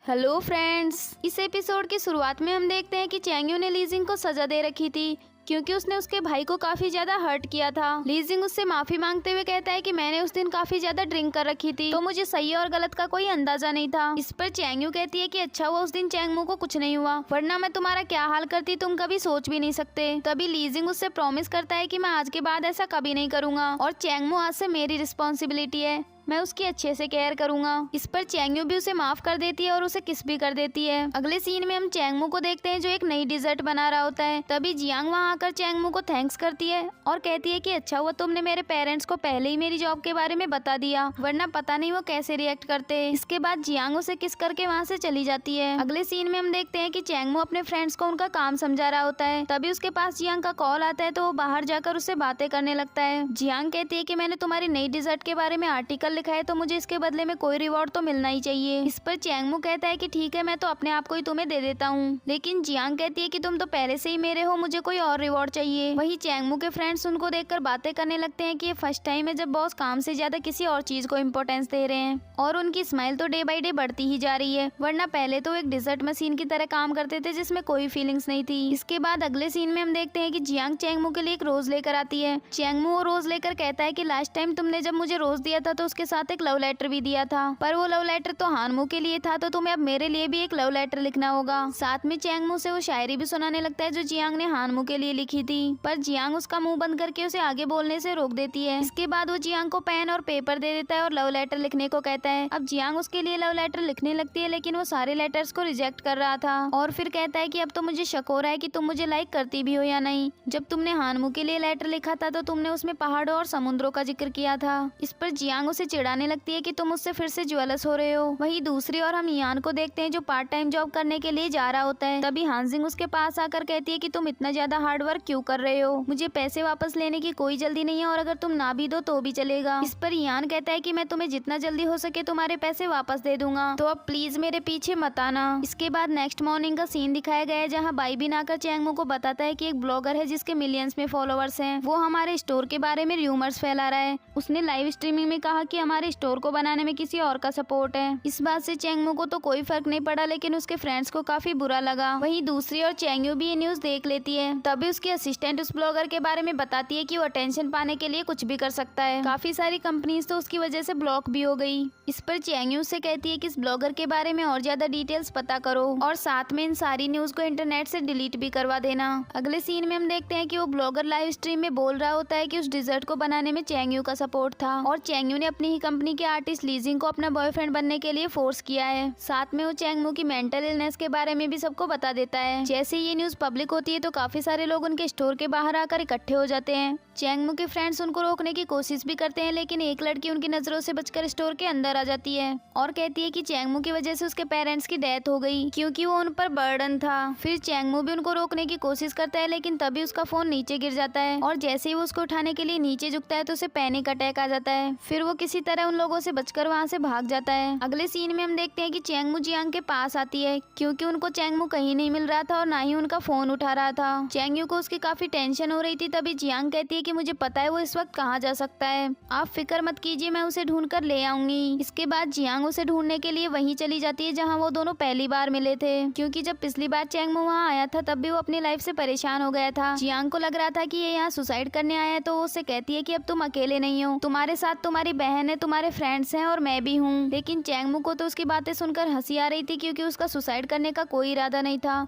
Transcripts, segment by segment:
Hello friends, इस episode की शुरुआत में हम देखते हैं कि चैंगयू ने लीजिंग को सजा दे रखी थी क्योंकि उसने उसके भाई को काफी ज्यादा हर्ट किया था। लीजिंग उससे माफी मांगते हुए कहता है कि मैंने उस दिन काफी ज्यादा ड्रिंक कर रखी थी तो मुझे सही और गलत का कोई अंदाजा नहीं था। इस पर चैंगयू कहती है कि अच्छा हुआ उस दिन चैंगमू को कुछ नहीं हुआ, वरना मैं तुम्हारा क्या हाल करती तुम कभी सोच भी नहीं सकते। तभी लीजिंग उससे प्रॉमिस करता है कि मैं आज के बाद ऐसा कभी नहीं करूंगा और चैंगमू आज से मेरी रिस्पॉन्सिबिलिटी है, मैं उसकी अच्छे से केयर करूंगा। इस पर चैंगयू भी उसे माफ कर देती है और उसे किस भी कर देती है। अगले सीन में हम चैंगमू को देखते हैं जो एक नई डिजर्ट बना रहा होता है। तभी जियांग वहां आकर चैंगमू को थैंक्स करती है और कहती है कि अच्छा हुआ तुमने मेरे पेरेंट्स को पहले ही मेरी जॉब के बारे में बता दिया, वरना पता नहीं वो कैसे रिएक्ट करते। इसके बाद जियांग उसे किस करके वहाँ से चली जाती है। अगले सीन में हम देखते हैं कि चैंगमू अपने फ्रेंड्स को उनका काम समझा रहा होता है। तभी उसके पास जियांग का कॉल आता है तो वो बाहर जाकर उससे बातें करने लगता है। जियांग कहती है कि मैंने तुम्हारी नई डिजर्ट के बारे में आर्टिकल लिखा है तो मुझे इसके बदले में कोई रिवॉर्ड तो मिलना ही चाहिए। इस पर चैंगमू कहता है कि ठीक है, मैं तो अपने आप को ही तुम्हें दे देता हूँ, लेकिन जियांग कहती है कि तुम तो पहले से ही मेरे हो, मुझे कोई और रिवॉर्ड चाहिए। वही चैंगमू के फ्रेंड्स उनको देखकर बातें करने लगते हैं कि ये फर्स्ट टाइम है जब बॉस काम से ज्यादा किसी और चीज को इम्पोर्टेंस दे रहे हैं और उनकी स्माइल तो डे बाई डे बढ़ती ही जा रही है, वरना पहले तो एक डिजर्ट मशीन की तरह काम करते थे जिसमें कोई फीलिंग्स नहीं थी। इसके बाद अगले सीन में हम देखते हैं कि जियांग चैंगमू के लिए एक रोज लेकर आती है। चैंगमू वो रोज लेकर कहता है कि लास्ट टाइम तुमने जब मुझे रोज दिया था तो उसके साथ एक लव लेटर भी दिया था, पर वो लव लेटर तो हानमू के लिए था, तो तुम्हें अब मेरे लिए भी एक लव लेटर लिखना होगा। साथ में चैंगमू से वो शायरी भी सुनाने लगता है जो जियांग ने हानमू के लिए लिखी थी, पर जियांग उसका मुंह बंद करके उसे आगे बोलने से रोक देती है। इसके बाद वो जियांग को पेन और पेपर दे देता है और लव लेटर लिखने को कहता है। अब जियांग उसके लिए लव लेटर लिखने लगती है, लेकिन वो सारे लेटर्स को रिजेक्ट कर रहा था और फिर कहता है कि अब तो मुझे शक हो रहा है कि तुम मुझे लाइक करती भी हो या नहीं। जब तुमने हानमू के लिए लेटर लिखा था तो तुमने उसमें पहाड़ों और समुद्रों का जिक्र किया था। इस पर जियांग उसे चिढ़ाने लगती है कि तुम उससे फिर से ज्वेलस हो रहे हो। वही दूसरी और हम यान को देखते हैं जो पार्ट टाइम जॉब करने के लिए जा रहा होता है। तभी हानजिंग उसके पास आकर कहती है कि तुम इतना ज्यादा हार्ड वर्क क्यों कर रहे हो, मुझे पैसे वापस लेने की कोई जल्दी नहीं है और अगर तुम ना भी दो तो भी चलेगा। इस पर यान कहता है कि मैं तुम्हें जितना जल्दी हो सके तुम्हारे पैसे वापस दे दूंगा, तो अब प्लीज मेरे पीछे मत आना। इसके बाद नेक्स्ट मॉर्निंग का सीन दिखाया गया है जहाँ बाईबिन आकर चैंगमू को बताता है कि एक ब्लॉगर है जिसके मिलियंस में फॉलोअर्स हैं, वो हमारे स्टोर के बारे में र्यूमर्स फैला रहा है। उसने लाइव स्ट्रीमिंग में कहा कि हमारे स्टोर को बनाने में किसी और का सपोर्ट है। इस बात से चैंगमू को तो कोई फर्क नहीं पड़ा, लेकिन उसके फ्रेंड्स को काफी बुरा लगा। वहीं दूसरी और चैंगयू भी ये न्यूज देख लेती है। तभी उसकी असिस्टेंट उस ब्लॉगर के बारे में बताती है कि वो अटेंशन पाने के लिए कुछ भी कर सकता है, काफी सारी कंपनीज तो उसकी वजह से ब्लॉक भी हो गई। इस पर चैंगयू से कहती है कि इस ब्लॉगर के बारे में और ज्यादा डिटेल्स पता करो और साथ में इन सारी न्यूज को इंटरनेट से डिलीट भी करवा देना। अगले सीन में हम देखते हैं कि वो ब्लॉगर लाइव स्ट्रीम में बोल रहा होता है कि उस डिजर्ट को बनाने में चैंगयू का सपोर्ट था और चैंगयू ने अपनी ही कंपनी के आर्टिस्ट लीजिंग को अपना बॉयफ्रेंड बनने के लिए फोर्स किया है। साथ में वो चैंगमू की मेंटल इलनेस के बारे में भी सबको बता देता है। जैसे ये न्यूज पब्लिक होती है तो काफी सारे लोग उनके स्टोर के बाहर आकर इकट्ठे हो जाते हैं। चैंगमू के फ्रेंड्स उनको रोकने की कोशिश भी करते हैं, लेकिन एक लड़की उनकी नजरों से बचकर स्टोर के अंदर आ जाती है और कहती है कि चैंगमू की वजह से उसके पेरेंट्स की डेथ हो गई क्योंकि वो उन पर बर्डन था। फिर चैंगमू भी उनको रोकने की कोशिश करता है, लेकिन तभी उसका फोन नीचे गिर जाता है और जैसे ही वो उसको उठाने के लिए नीचे झुकता है तो उसे पैनिक अटैक आ जाता है। फिर वो किसी तरह उन लोगों से बचकर वहाँ से भाग जाता है। अगले सीन में हम देखते हैं कि चैंगमू जियांग के पास आती है क्योंकि उनको चैंगमू कहीं नहीं मिल रहा था और ना ही उनका फोन उठा रहा था। चैंगयू को उसकी काफी टेंशन हो रही थी। तभी जियांग कहती है कि मुझे पता है वो इस वक्त कहाँ जा सकता है, आप फिक्र मत कीजिए, मैं उसे ढूंढ कर ले आऊंगी। इसके बाद जियांग उसे ढूंढने के लिए वहीं चली जाती है जहाँ वो दोनों पहली बार मिले थे, क्योंकि जब पिछली बार चैंगमू वहाँ आया था तब भी वो अपनी लाइफ से परेशान हो गया था। जियांग को लग रहा था कि ये यहाँ सुसाइड करने आया है, तो वो उससे कहती है कि अब तुम अकेले नहीं हो, तुम्हारे साथ तुम्हारी बहन है, तुम्हारे फ्रेंड्स हैं और मैं भी हूँ। लेकिन चैंगमू को तो उसकी बातें सुनकर हंसी आ रही थी क्योंकि उसका सुसाइड करने का कोई इरादा नहीं था।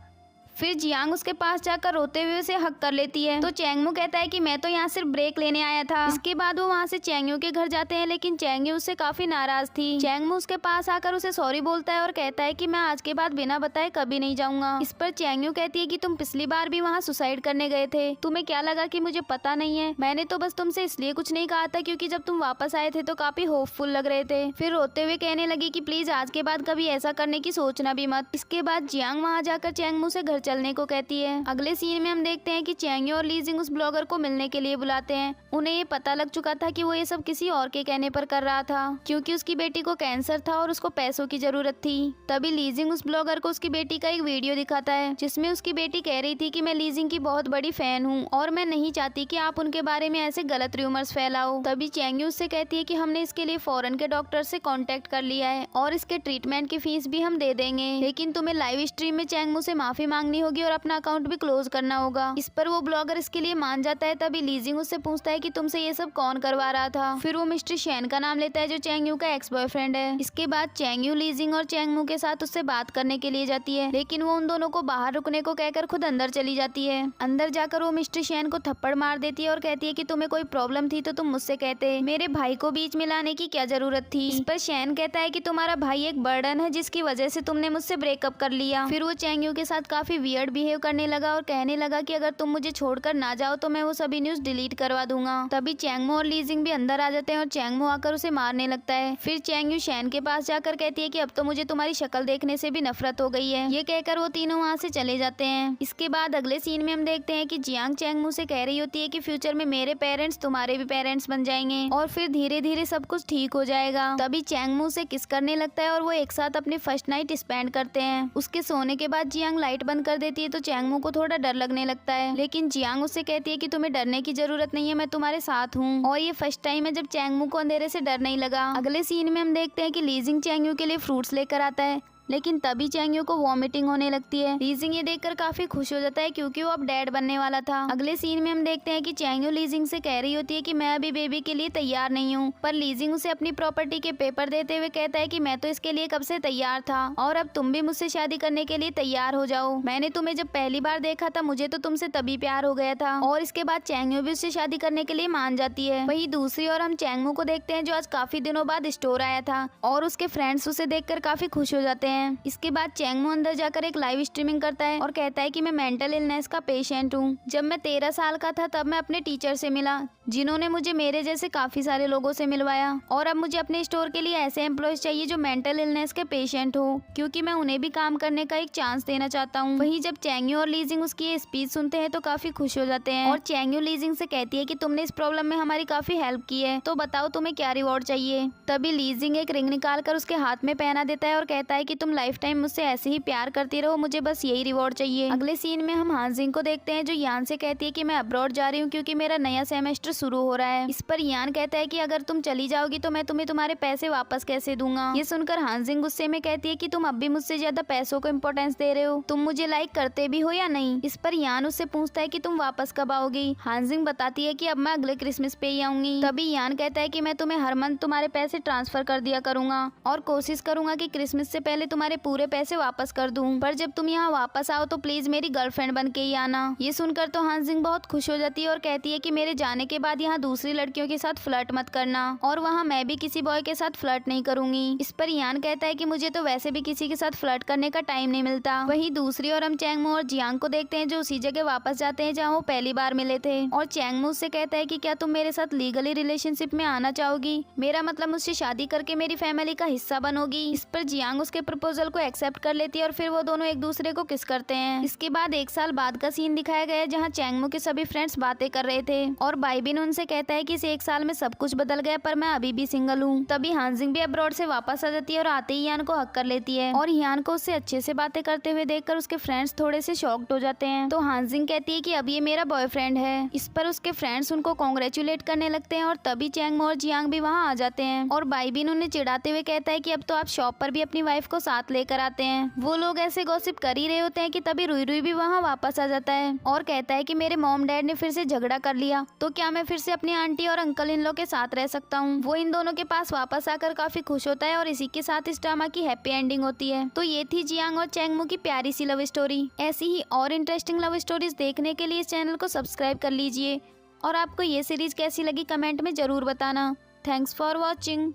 फिर जियांग उसके पास जाकर रोते हुए उसे हक कर लेती है तो चैंगमू कहता है कि मैं तो यहाँ सिर्फ ब्रेक लेने आया था। इसके बाद वो वहाँ से चैंगयू के घर जाते हैं, लेकिन चैंगयू उससे काफी नाराज थी। चैंगमू उसके पास आकर उसे सॉरी बोलता है और कहता है कि मैं आज के बाद बिना बताए कभी नहीं जाऊंगा। इस पर चैंगयू कहती है कि तुम पिछली बार भी वहाँ सुसाइड करने गए थे, तुम्हें क्या लगा कि मुझे पता नहीं है, मैंने तो बस तुमसे इसलिए कुछ नहीं कहा था क्योंकि जब तुम वापस आए थे तो काफी होपफुल लग रहे थे। फिर रोते हुए कहने लगी कि प्लीज आज के बाद कभी ऐसा करने की सोचना भी मत। इसके बाद जियांग वहाँ जाकर चैंगमू से घर चलने को कहती है। अगले सीन में हम देखते हैं कि चैंग और लीजिंग उस ब्लॉगर को मिलने के लिए बुलाते हैं। उन्हें ये पता लग चुका था कि वो ये सब किसी और के कहने पर कर रहा था, क्योंकि उसकी बेटी को कैंसर था और उसको पैसों की जरूरत थी। तभी लीजिंग उस ब्लॉगर को उसकी बेटी का एक वीडियो दिखाता है, जिसमें उसकी बेटी कह रही थी कि मैं लीजिंग की बहुत बड़ी फैन हूँ और मैं नहीं चाहती कि आप उनके बारे में ऐसे गलत रूमर्स फैलाओ। तभी चैंग उससे कहती है कि हमने इसके लिए फॉरेन के डॉक्टर से कांटेक्ट कर लिया है और इसके ट्रीटमेंट की फीस भी हम दे देंगे, लेकिन तुम्हें लाइव स्ट्रीम में चैंग से माफी मांगनी होगी और अपना अकाउंट भी क्लोज करना होगा। इस पर वो ब्लॉगर इसके लिए मान जाता है। तभी लीजिंग उससे पूछता है कि तुमसे ये सब कौन करवा रहा था। फिर वो मिस्टर शैन का नाम लेता है, जो चैंग का एक्स बॉयफ्रेंड है। इसके बाद चैंग लीजिंग और चैंग के साथ उससे बात करने के लिए जाती है, लेकिन वो उन दोनों को बाहर रुकने को कहकर खुद अंदर चली जाती है। अंदर जाकर वो मिस्टर शैन को थप्पड़ मार देती है और कहती है कि तुम्हें कोई प्रॉब्लम थी तो तुम मुझसे कहते, मेरे भाई को बीच में लाने की क्या जरूरत थी। इस पर शैन कहता है कि तुम्हारा भाई एक बर्डन है जिसकी वजह से तुमने मुझसे ब्रेकअप कर लिया। फिर वो चैंग के साथ काफी वियर्ड बिहेव करने लगा और कहने लगा कि अगर तुम मुझे छोड़कर ना जाओ तो मैं वो सभी न्यूज डिलीट करवा दूंगा। तभी चैंग और लीजिंग भी अंदर आ जाते हैं और चैंग आकर उसे मारने लगता है। फिर चैंग शैन के पास जाकर कहती है कि अब तो मुझे तुम्हारी शक्ल देखने से भी नफरत हो गई है। ये कहकर वो तीनों वहाँ से चले जाते हैं। इसके बाद अगले सीन में हम देखते हैं कि जियांग चैंग से कह रही होती है कि फ्यूचर में मेरे पेरेंट्स तुम्हारे भी पेरेंट्स बन जाएंगे और फिर धीरे धीरे सब कुछ ठीक हो जाएगा। तभी चैंग से किस करने लगता है और वो एक साथ अपनी फर्स्ट नाइट स्पेंड करते हैं। उसके सोने के बाद जियांग लाइट बंद कर देती है तो चैंग को थोड़ा डर लगने लगता है, लेकिन जियांग उससे कहती है कि तुम्हें डरने की जरूरत नहीं है, मैं तुम्हारे साथ हूँ। और ये फर्स्ट टाइम है जब चैंग को अंधेरे से डर नहीं लगा। अगले सीन में हम देखते हैं कि लीजिंग चैंग के लिए फ्रूट्स लेकर आता है, लेकिन तभी चैंग को वॉमिटिंग होने लगती है। लीजिंग ये देखकर काफी खुश हो जाता है क्योंकि वो अब डैड बनने वाला था। अगले सीन में हम देखते हैं कि चैंग लीजिंग से कह रही होती है कि मैं अभी बेबी के लिए तैयार नहीं हूँ, पर लीजिंग उसे अपनी प्रॉपर्टी के पेपर देते हुए कहता है कि मैं तो इसके लिए कब से तैयार था और अब तुम भी मुझसे शादी करने के लिए तैयार हो जाओ। मैंने तुम्हें जब पहली बार देखा था मुझे तो तुमसे तभी प्यार हो गया था। और इसके बाद चैंग भी उससे शादी करने के लिए मान जाती है। वहीं दूसरी ओर हम चैंग को देखते हैं जो आज काफी दिनों बाद स्टोर आया था और उसके फ्रेंड्स उसे देखकर काफी खुश हो जाते हैं। इसके बाद चैंग अंदर जाकर एक लाइव स्ट्रीमिंग करता है और कहता है कि मैं मेंटल इलनेस का पेशेंट हूँ। जब मैं 13 साल का था तब मैं अपने टीचर से मिला जिन्होंने मुझे मेरे जैसे काफी सारे लोगों से मिलवाया और अब मुझे अपने स्टोर के लिए ऐसे एम्प्लॉयज चाहिए जो मेंटल इलनेस के पेशेंट हो, क्योंकि मैं उन्हें भी काम करने का एक चांस देना चाहता हूँ। वहीं जब चैंग और लीजिंग उसकी ये स्पीच सुनते हैं तो काफी खुश हो जाते हैं और चैंग लीजिंग से कहती है कि तुमने इस प्रॉब्लम में हमारी काफी हेल्प की है, तो बताओ तुम्हें क्या रिवॉर्ड चाहिए। तभी लीजिंग एक रिंग निकाल कर उसके हाथ में पहना देता है और कहता है कि तुम लाइफ टाइम मुझसे ऐसे ही प्यार करती रहो, मुझे बस यही रिवॉर्ड चाहिए। अगले सीन में हम हानजिंग को देखते हैं जो यान से कहती है कि मैं अब्रॉड जा रही हूँ क्योंकि मेरा नया सेमेस्टर शुरू हो रहा है। इस पर यान कहता है कि अगर तुम चली जाओगी तो मैं तुम्हें तुम्हारे पैसे वापस कैसे दूंगा। ये सुनकर हानजिंग गुस्से में कहती है कि तुम अब भी मुझसे ज्यादा पैसों को इम्पोर्टेंस दे रहे हो, तुम मुझे लाइक करते भी हो या नहीं। इस पर यान उससे पूछता है कि तुम वापस कब आओगी। हानजिंग बताती है कि अब मैं अगले क्रिसमस पे ही आऊंगी। तभी यान कहता है कि मैं तुम्हें हर मंथ तुम्हारे पैसे ट्रांसफर कर दिया करूंगा और कोशिश करूंगा कि क्रिसमस से पहले तुम्हारे पूरे पैसे वापस कर दूं, पर जब तुम यहाँ वापस आओ तो प्लीज मेरी गर्लफ्रेंड बन के ही आना। ये सुनकर तो हानजिंग बहुत खुश हो जाती है और कहती है कि मेरे जाने के बाद यहाँ दूसरी लड़कियों के साथ फ्लर्ट मत करना और वहाँ मैं भी किसी बॉय के साथ फ्लर्ट नहीं करूंगी। इस पर यान कहता है कि मुझे तो वैसे भी किसी के साथ फ्लर्ट करने का टाइम नहीं मिलता। वहीं दूसरी ओर हम चैंगमू और जियांग को देखते हैं जो उसी जगह वापस जाते हैं जहाँ वो पहली बार मिले थे और चैंगमू से कहता है कि क्या तुम मेरे साथ लीगली रिलेशनशिप में आना चाहोगी, मेरा मतलब मुझसे शादी करके मेरी फैमिली का हिस्सा बनोगी। इस पर जियांग उसके प्रपोजल को एक्सेप्ट कर लेती है और फिर वो दोनों एक दूसरे को किस करते हैं। इसके बाद 1 साल बाद का सीन दिखाया गया है जहाँ चैंगमू के सभी फ्रेंड्स बातें कर रहे थे और बाइबिन उनसे कहता है कि इस 1 साल में सब कुछ बदल गया पर मैं अभी भी सिंगल हूँ। तभी हानजिंग भी अब्रॉड से वापस आ जाती है और आते ही यान को हक कर लेती है और यान को उससे अच्छे से बातें करते हुए देखकर उसके फ्रेंड्स थोड़े से शॉक्ड हो जाते हैं। तो हानजिंग कहती है कि अब ये मेरा बॉयफ्रेंड है। इस पर उसके फ्रेंड्स उनको कॉन्ग्रेचुलेट करने लगते हैं और तभी चैंगमू और जियांग भी वहाँ आ जाते हैं और बाइबिन उन्हें चिढ़ाते हुए कहता है कि अब तो आप शॉप पर भी अपनी वाइफ को साथ लेकर आते हैं। वो लोग ऐसे गॉसिप कर ही रहे होते हैं कि तभी रुई रुई भी वहाँ वापस आ जाता है और कहता है कि मेरे मॉम डैड ने फिर से झगड़ा कर लिया, तो क्या मैं फिर से अपनी आंटी और अंकल इन लोग के साथ रह सकता हूँ। वो इन दोनों के पास वापस आकर काफी खुश होता है और इसी के साथ इस ड्रामा की हैप्पी एंडिंग होती है। तो ये थी जियांग और चैंगमू की प्यारी सी लव स्टोरी। ऐसी ही और इंटरेस्टिंग लव स्टोरीज देखने के लिए इस चैनल को सब्सक्राइब कर लीजिए और आपको ये सीरीज कैसी लगी कमेंट में जरूर बताना। Thanks for watching.